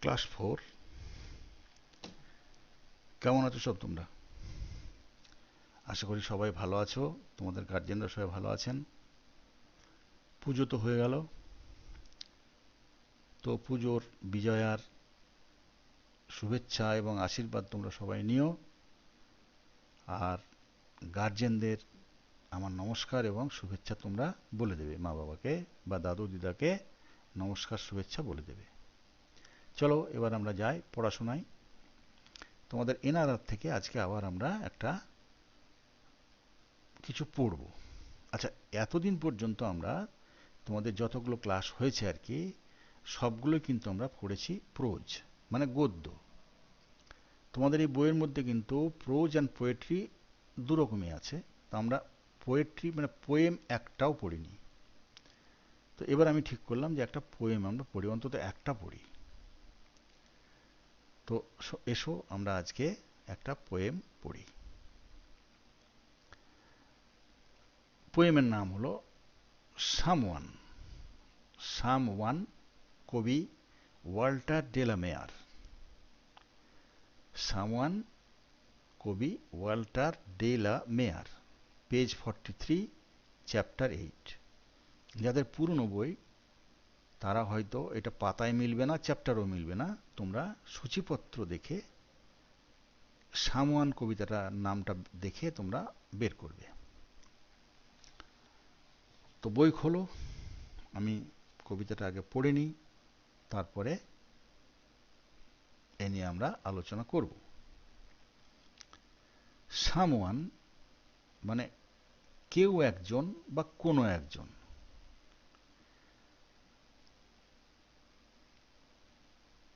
Class 4। কেমন আছো সব তোমরা? আশা করি সবাই ভালো আছো। তোমাদের গার্জেনরা সবাই ভালো আছেন। পুজো তো হয়ে গেল, তো পুজোর বিজয়ার শুভেচ্ছা এবং আশীর্বাদ তোমরা সবাই নিও। আর গার্জেনদের আমার নমস্কার এবং শুভেচ্ছা তোমরা বলে দেবে, মা বাবাকে বা দাদু দিদাকে নমস্কার শুভেচ্ছা বলে দেবে। চলো এবার আমরা যাই পড়াশোনায়। তোমাদের এনআরআর থেকে আজকে আবার আমরা একটা কিছু পড়ব। আচ্ছা, এতদিন পর্যন্ত আমরা তোমাদের যতগুলো ক্লাস হয়েছে আর কি, সবগুলোই কিন্তু আমরা পড়েছি প্রোজ, মানে গদ্য। তোমাদের এই বইয়ের মধ্যে কিন্তু প্রোজ অ্যান্ড পোয়েট্রি দুরকমই আছে। তো আমরা পোয়েট্রি মানে পোয়েম একটাও পড়িনি। তো এবার আমি ঠিক করলাম যে একটা পোয়েম আমরা পড়ি, অন্তত একটা পড়ি। তো এসো আমরা আজকে একটা পোয়েম পড়ি। পোয়েমের নাম হলো সামওয়ান। সামওয়ান, কবি ওয়াল্টার ডে লা মেয়ার। সামওয়ান, কবি ওয়াল্টার ডে লা মেয়ার। Page 43, chapter 8। যাদের পুরনো বই তারা হয়তো এটা পাতায় মিলবে না, চ্যাপ্টারও মিলবে না। তোমরা সূচিপত্র দেখে সামওয়ান কবিতাটা নামটা দেখে তোমরা বের করবে। তো বই খোলো, আমি কবিতাটা আগে পড়ে নিই, তারপরে এ নিয়ে আমরা আলোচনা করব। সামওয়ান মানে কেউ একজন বা কোনো একজন।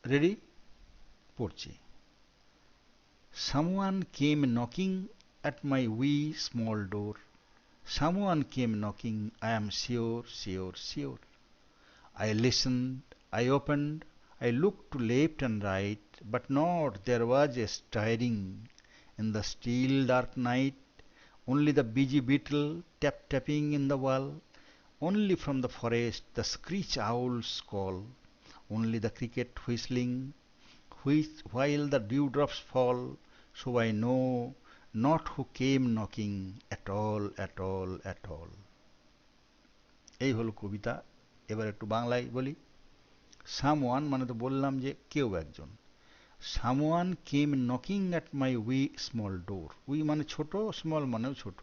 রেডি? পড়ছি। Someone came knocking at my wee small door. Someone came knocking, I am sure, sure, sure. I listened, I opened, I looked to left and right, but not there was a stirring in the still dark night, only the busy beetle tap-tapping in the wall, only from the forest the screech owl's call, only the cricket whistling, while the dewdrops fall, so I know not who came knocking at all, at all, at all. এই হলো কবিতা। এবার একটু বাংলায় বলি। Someone মানে তো বললাম যে কেউ একজন। Someone came knocking at my we small door. We মানে ছোট, স্মল মানেও ছোট।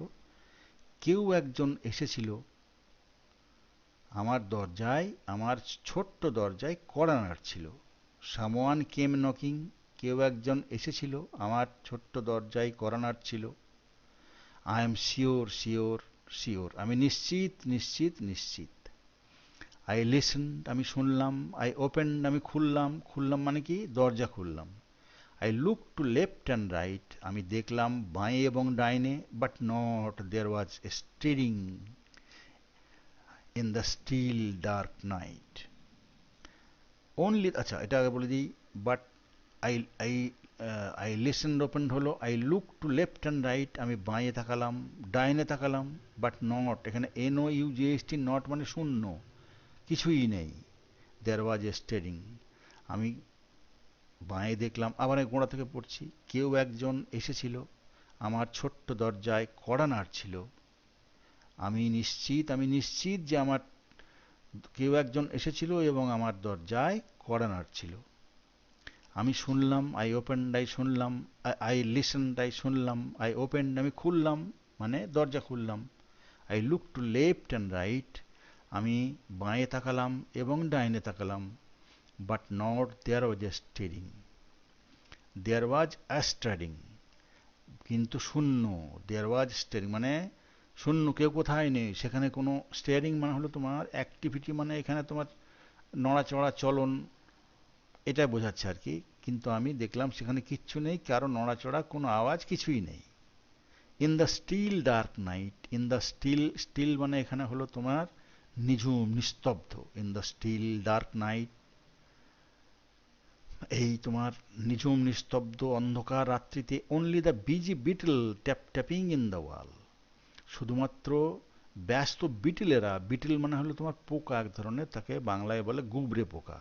কেউ একজন এসেছিল আমার দরজায়, আমার ছোট্ট দরজায় কড়া নাড়ছিল। সামওয়ান কেম নকিং, কেউ একজন এসেছিল আমার ছোট্ট দরজায় কড়া নাড়ছিল। I am sure, sure, sure, আমি নিশ্চিত, নিশ্চিত, নিশ্চিত। আই লিসেন্ড, আমি শুনলাম। আই ওপেন্ড, আমি খুললাম। খুললাম মানে কি? দরজা খুললাম। I look to left and right, আমি দেখলাম বাঁয়ে এবং ডাইনে। But not there was a stirring in the still dark night. Only, আচ্ছা এটা আগে বলে দিই। But I I I listened, opened হলো। I look to left and right, আমি বাঁয়ে তাকালাম, ডাইনে তাকালাম। বাট নট, এখানে NOUGHT, নট মানে শূন্য, কিছুই নেই। দেয়ার ওয়াজ এ স্টেরিং, আমি বাঁয়ে দেখলাম। আবার আমি গোড়া থেকে পড়ছি। কেউ একজন এসেছিল আমার ছোট্ট দরজায় কড়া নাড়ছিল। আমি নিশ্চিত, আমি নিশ্চিত যে আমার কেউ একজন এসেছিল এবং আমার দরজায় কড়া নাড়ছিল। আমি শুনলাম। আই ওপেন্ড, আই শুনলাম। আই লিসেন্ড, আই শুনলাম। আই ওপেন্ড, আমি খুললাম, মানে দরজা খুললাম। I look to left and right, আমি বাঁয়ে তাকালাম এবং ডাইনে তাকালাম। But not there was a stirring, there was a staring, কিন্তু শূন্য। দেয়ার ওয়াজ স্টিয়ারিং মানে শূন্য, কেউ কোথায় নেই সেখানে। কোনো স্টিয়ারিং মানে হলো তোমার অ্যাক্টিভিটি, মানে এখানে তোমার নড়াচড়া, চলন, এটা বোঝাচ্ছে আর কি। কিন্তু আমি দেখলাম সেখানে কিচ্ছু নেই, কারো নড়াচড়া, কোনো আওয়াজ, কিছুই নেই। In the still dark night, in the still, still মানে এখানে হলো তোমার নিঝুম, নিস্তব্ধ। In the still dark night, এই তোমার নিঝুম নিস্তব্ধ অন্ধকার রাত্রিতে। Only the busy beetle tap tapping in the wall, শুধুমাত্র ব্যস্ত বিটলেরা, বিটল মানে হলো তোমার পোকা এক ধরনের, তাকে বাংলায় বলে গুবরে পোকা।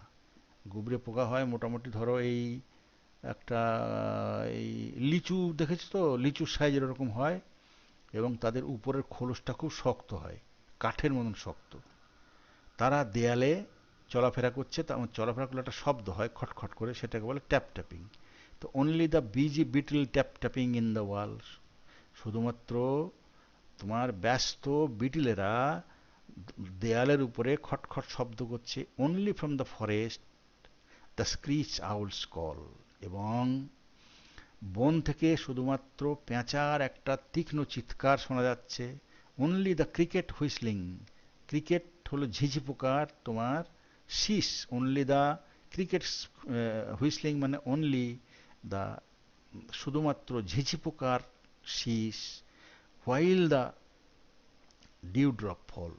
গুবরে পোকা হয় মোটামুটি ধরো এই একটা এই লিচু দেখেছো তো, লিচুর সাইজের এরকম হয়, এবং তাদের উপরের খোলসটা খুব শক্ত হয়, কাঠের মতন শক্ত। তারা দেয়ালে চলাফেরা করছে, তেমন চলাফেরা করলে একটা শব্দ হয় খটখট করে, সেটাকে বলে ট্যাপ ট্যাপিং। তো only the busy beetle tap tapping in the wall, শুধুমাত্র তোমার ব্যস্ত বিটলেরা দেয়ালের উপরে খটখট শব্দ করছে। Only from the forest the screech owls call, এবং বন থেকে শুধুমাত্র পেঁচার একটা তীক্ষ্ণ চিৎকার শোনা যাচ্ছে। Only the cricket whistling, cricket হলো ঝিঝি পোকার তোমার শীষ, অনলি দ্য ক্রিকেট হুইসলিং মানে অনলি দ্য, শুধুমাত্র ঝিঝি পোকার শীষ। While the dew drop fall,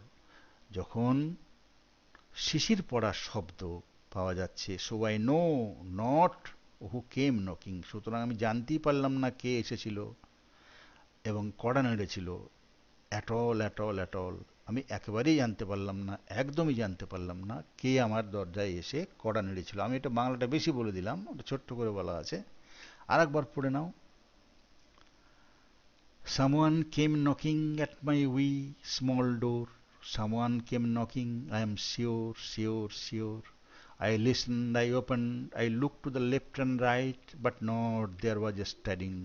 যখন শিশির পড়ার শব্দ পাওয়া যাচ্ছে। So I know not who came knocking, সুতরাং আমি জানতেই পারলাম না কে এসেছিল এবং কড়া নেড়েছিল। At all at all at all, আমি একেবারেই জানতে পারলাম না, একদমই জানতে পারলাম না কে আমার দরজায় এসে কড়া নেড়েছিল। আমি এটা বাংলাটা বেশি বলে দিলাম, ওটা ছোট্ট করে বলা আছে। আর একবার পড়ে নাও। Someone came knocking at my wee small door. Someone came knocking, I am sure, sure, sure. I listened, I opened, I looked to the left and right, but not there was a steading.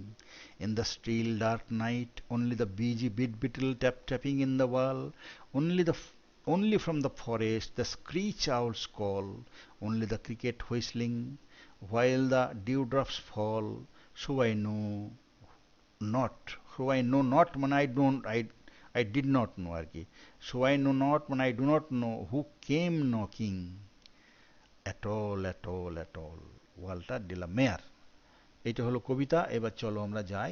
In the still dark night, only the busy bit bittle tap tapping in the wall, only only from the forest the screech owls call, only the cricket whistling, while the dewdrops fall. So I know not, so I know not মানে I did not know আর কি। so I know not মানে I do not know who came knocking at all at all at all, Walter de la Mare. এইটা হলো কবিতা। এবার চলো আমরা যাই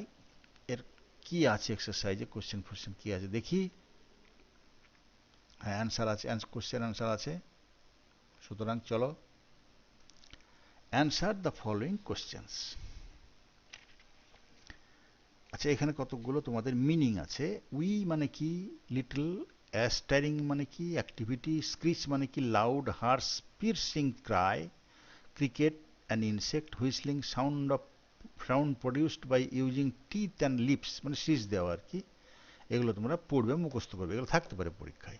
এর কি আছে এক্সারসাইজে, কোশ্চেন ফোশ্চেন কি আছে দেখি। হ্যাঁ, অ্যান্সার আছে, কোশ্চেন অ্যান্সার আছে। সুতরাং চলো, অ্যান্সার দ্য ফলোইং কোশ্চেন্স। আচ্ছা, এখানে কতগুলো তোমাদের মিনিং আছে। উই মানে কি লিটল, স্টারিং মানে কি অ্যাক্টিভিটি, স্ক্রিচ মানে কি loud harsh piercing cry, cricket an insect, whistling sound produced by using teeth and lips মানে শীষ দেওয়া আর কি। এগুলো তোমরা পড়বে, মুখস্থ করবে, এগুলো থাকতে পারে পরীক্ষায়।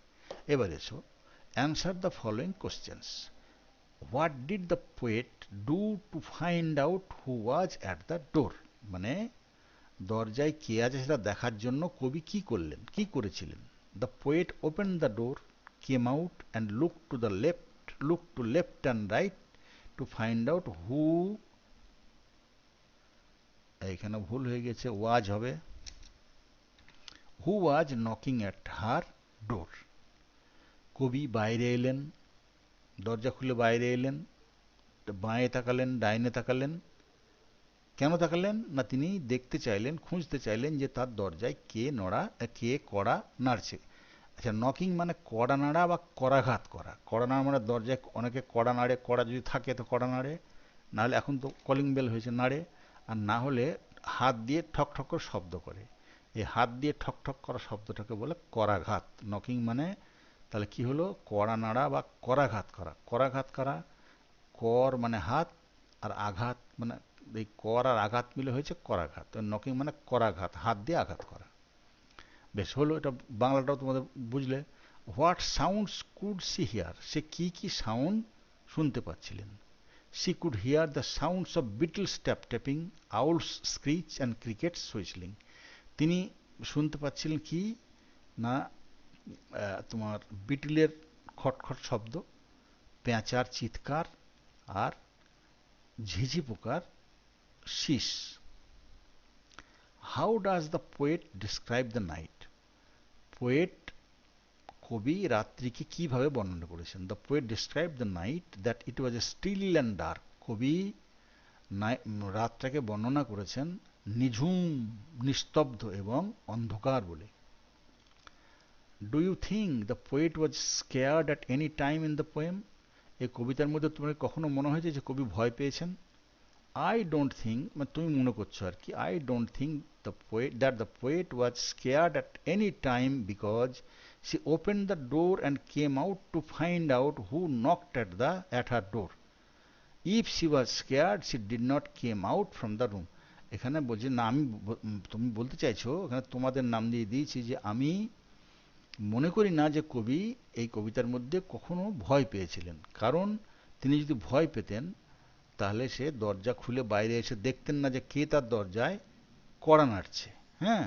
এবার এসো, answer the following questions. What did the poet do to find out who was at the door, মানে দরজায় কে আছে সেটা দেখার জন্য কবি কি করলেন, কি করেছিলেন। The poet open the door, came out and look to left and right to find out who, এখানে ভুল হয়ে গেছে, ওয়াজ হবে, হু ওয়াজ নকিং অ্যাট হার ডোর। কবি বাইরে এলেন, দরজা খুলে বাইরে এলেন, বাঁয়ে তাকালেন, ডাইনে তাকালেন। কেন তাকালেন না, তিনি দেখতে চাইলেন, খুঁজতে চাইলেন যে তার দরজায় কে কড়া নাড়ছে। আচ্ছা, নকিং মানে কড়া নাড়া বা করাঘাত করা। কড়া নাড়া মানে দরজায় অনেকে কড়া নাড়ে, কড়া যদি থাকে তো কড়া নাড়ে, নাহলে এখন তো কলিং বেল হয়েছে নাড়ে, আর না হলে হাত দিয়ে ঠক ঠক করে শব্দ করে। এই হাত দিয়ে ঠক ঠক করা শব্দটাকে বলে করাঘাত। নকিং মানে তাহলে কি হলো, কড়া নাড়া বা করাঘাত করা। করাঘাত করা, কর মানে হাত, আর আঘাত মানে এই কর আর আঘাত মিলে হয়েছে করাঘাত। নকিং মানে করাঘাত, হাত দিয়ে আঘাত করা। বেশ হলো, এটা বাংলাটাও তোমাদের বুঝলে। What sounds could she hear, সে কি কি সাউন্ড শুনতে পাচ্ছিলেন। She could hear the sounds of beetles tap tapping, owls screech and crickets whistling. তিনি শুনতে পাচ্ছিলেন কি না, তোমার বিটলের খটখট শব্দ, পেঁচার চিৎকার, আর ঝিঝি পোকার শীষ। How does the poet describe the night, poet কবি রাত্রিকে কিভাবে বর্ণনা করেছেন। The poet describe the night that it was a still and dark, কবি রাতটাকে বর্ণনা করেছেন নিঝুম, নিস্তব্ধ এবং অন্ধকার বলে। Do you think the poet was scared at any time in the poem, এই কবিতার মধ্যে তোমার কখনো মনে হয়েছে যে কবি ভয় পেয়েছেন। I don't think, মানে তুমি মনে করছো আর কি, I don't think the poet was scared at any time because she opened the door and came out to find out who knocked at her door. If she was scared she did not came out from the room. এখানে বলছে না, তুমি বলতে চাইছো, এখানে তোমাদের নাম দিয়ে দিয়েছি যে আমি মনে করি না যে কবি এই কবিতার মধ্যে কখনো ভয় পেয়েছিলেন, কারণ তিনি যদি ভয় পেতেন তাহলে সে দরজা খুলে বাইরে এসে দেখতেন না যে কে তার দরজায় কড়া নাড়ছে। হ্যাঁ,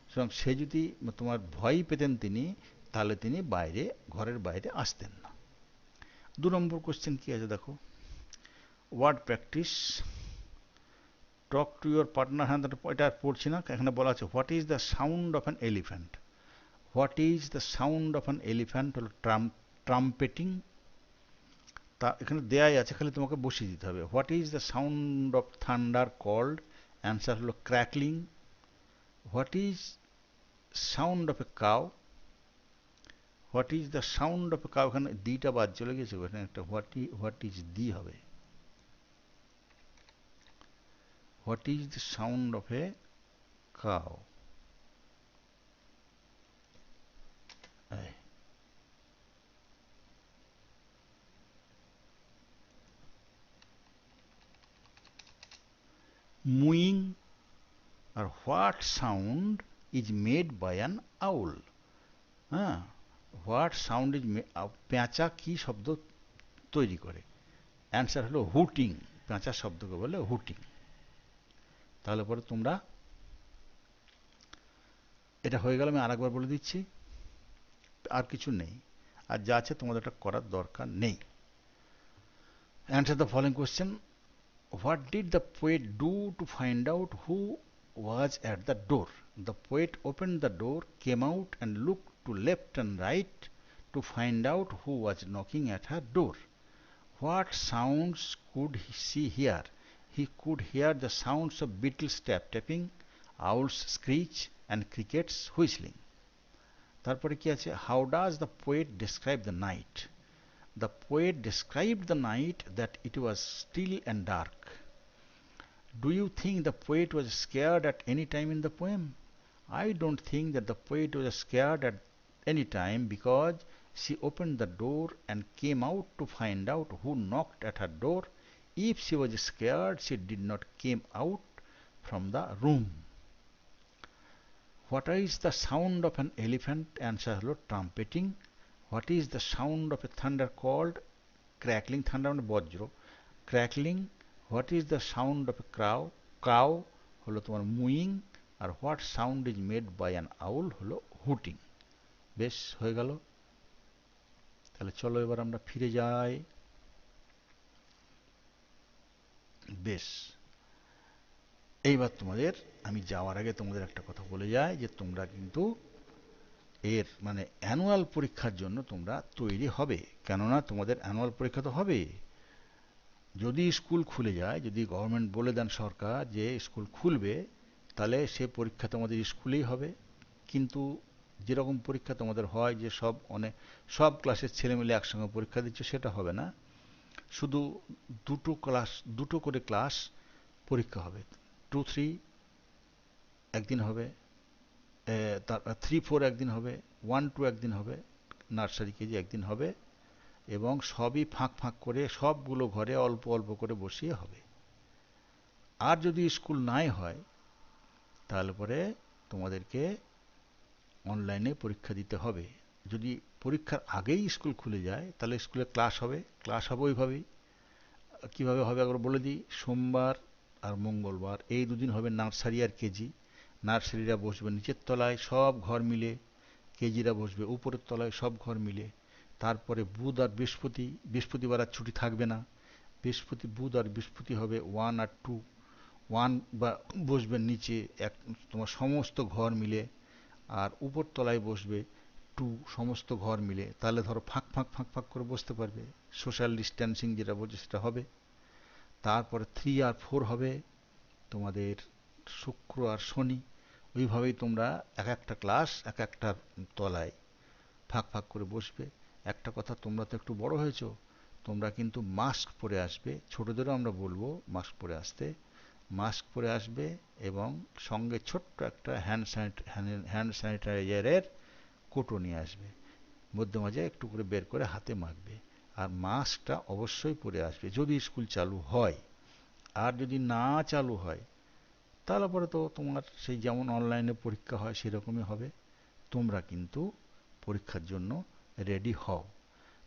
সুতরাং সে যদি তোমার ভয় পেতেন তিনি, তাহলে তিনি বাইরে, ঘরের বাইরে আসতেন না। 2 নম্বর কোশ্চেন কি আছে দেখো, word practice, talk to your partner. হ্যাঁ, এটা আর পড়ছি না, এখানে বলা আছে what is the sound of an elephant. What is the sound of an elephant হলো ট্রাম্পেটিং। তা এখানে দেয়াই আছে, খালি তোমাকে বসিয়ে দিতে হবে। What is the sound of thunder called, answer হলো crackling. What is sound of a cow, what is the sound of a cow, এখানে দিটা বাদ চলে গেছে, এখানে একটা হোয়াট ইজ দি হবে। What is the sound of a cow, mooing. আর what sound is made by an owl. হ্যাঁ, হোয়াট সাউন্ড ইজ, পেঁচা কি শব্দ তৈরি করে, অ্যান্সার হলো হুটিং। পেঁচা শব্দকে বলে হুটিং। তাহলে পরে তোমরা, এটা হয়ে গেল, আমি আরেকবার বলে দিচ্ছি, আর কিছু নেই, আর যা আছে তোমাদের এটা করার দরকার নেই। Answer the following question, what did the poet do to find out who was at the door? The poet opened the door, came out and looked to left and right to find out who was knocking at her door. What sounds could she hear? He could hear the sounds of beetles tapping, owls screech and crickets whistling. তারপরে কি আছে, how does the poet describe the night? The poet described the night that it was still and dark. Do you think the poet was scared at any time in the poem? I don't think that the poet was scared at any time, because she opened the door and came out to find out who knocked at her door. If she was scared, she did not came out from the room. What is the sound of an elephant? Answer হলো trumpeting. What is the sound of a thunder called? Crackling. Thunder মানে বজ্র, crackling. What is the sound of a crow? Cow হলো তোমার mooing. R what sound is made by an owl হলো hooting. বেশ, হয়ে গেল। তাহলে চলো এবার আমরা ফিরে যাই। বেশ, এইবার তোমাদের, আমি যাওয়ার আগে তোমাদের একটা কথা বলে যাই, যে তোমরা কিন্তু এর মানে অ্যানুয়াল পরীক্ষার জন্য তোমরা তৈরি হবে, কেননা তোমাদের অ্যানুয়াল পরীক্ষা তো হবে। যদি স্কুল খুলে যায়, যদি গভর্নমেন্ট বলে দেন সরকার যে স্কুল খুলবে, তাহলে সে পরীক্ষা তোমাদের স্কুলেই হবে। কিন্তু যেরকম পরীক্ষা তোমাদের হয় যে সব ক্লাসের ছেলেমেলে একসঙ্গে পরীক্ষা দিচ্ছে, সেটা হবে না। শুধু দুটো করে ক্লাস পরীক্ষা হবে। 2-3 একদিন হবে, 3-4 একদিন হবে, 1-2 একদিন হবে, নার্সারি কেজি একদিন হবে, এবং সবই ফাঁক ফাঁক করে সবগুলো ঘরে অল্প অল্প করে বসিয়ে হবে। আর যদি স্কুল নাই হয়, তাহলে পরে তোমাদেরকে অনলাইনে পরীক্ষা দিতে হবে। যদি পরীক্ষার আগেই স্কুল খুলে যায়, তাহলে স্কুলে ক্লাস হবে ওইভাবেই। কীভাবে হবে একবার বলে দিই, সোমবার আর মঙ্গলবার এই দুদিন হবে নার্সারি আর কেজি। নার্সারিরা বসবে নিচের তলায় সব ঘর মিলে, কেজিরা বসবে উপরের তলায় সব ঘর মিলে। তারপরে বুধ আর বৃহস্পতিবার আর ছুটি থাকবে না। বুধ আর বৃহস্পতি হবে 1 আর 2। 1 বা বসবে নিচে তোমার সমস্ত ঘর মিলে, আর উপর তলায় বসবে 2 সমস্ত ঘর মিলে। তাহলে ধরো ফাঁক ফাঁক করে বসতে পারবে, সোশ্যাল ডিস্ট্যান্সিং যেটা বলছে সেটা হবে। তারপরে 3 আর 4 হবে তোমাদের শুক্র আর শনি। ওইভাবেই তোমরা এক একটা ক্লাস এক একটা তলায় ফাঁক করে বসবে। একটা কথা, তোমরা তো একটু বড় হয়েছো, তোমরা কিন্তু মাস্ক পরে আসবে। ছোটদেরও আমরা বলবো মাস্ক পরে আসবে, এবং সঙ্গে ছোট্ট একটা হ্যান্ড স্যানিটাইজারের কোটো নিয়ে আসবে। মধ্যে মাঝে একটু করে বের করে হাতে মাখবে। আর মাস্কটা অবশ্যই পরে আসবে যদি স্কুল চালু হয়। আর যদি না চালু হয় তাহলে পরে তো তোমার সেই যেমন অনলাইনে পরীক্ষা হয় সেরকমই হবে। তোমরা কিন্তু পরীক্ষার জন্য রেডি হও।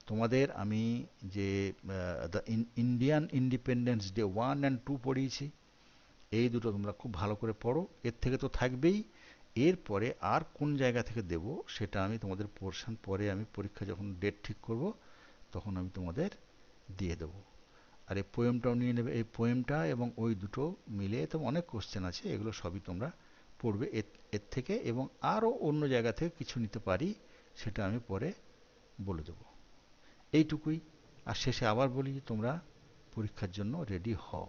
তোমাদের আমি যে the Indian independence day 1 and 2 পড়িয়েছি, এই দুটো তোমরা খুব ভালো করে পড়ো। এর থেকে তো থাকবেই। এরপরে আর কোন জায়গা থেকে দেব সেটা আমি তোমাদের পোর্শন পরে, আমি পরীক্ষা যখন ডেট ঠিক করব তখন আমি তোমাদের দিয়ে দেবো। আর এই পোয়েমটাও নিয়ে নেবে। এই পোয়েমটা এবং ওই দুটো মিলে তো অনেক কোশ্চেন আছে, এগুলো সবই তোমরা পড়বে এর এর থেকে, এবং আরও অন্য জায়গা থেকে কিছু নিতে পারি সেটা আমি পরে বলে দেবো। এইটুকুই। আর শেষে আবার বলি যে তোমরা পরীক্ষার জন্য রেডি হও।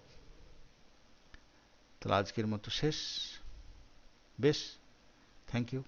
তাহলে আজকের মতো শেষ। বেশ, থ্যাংক ইউ।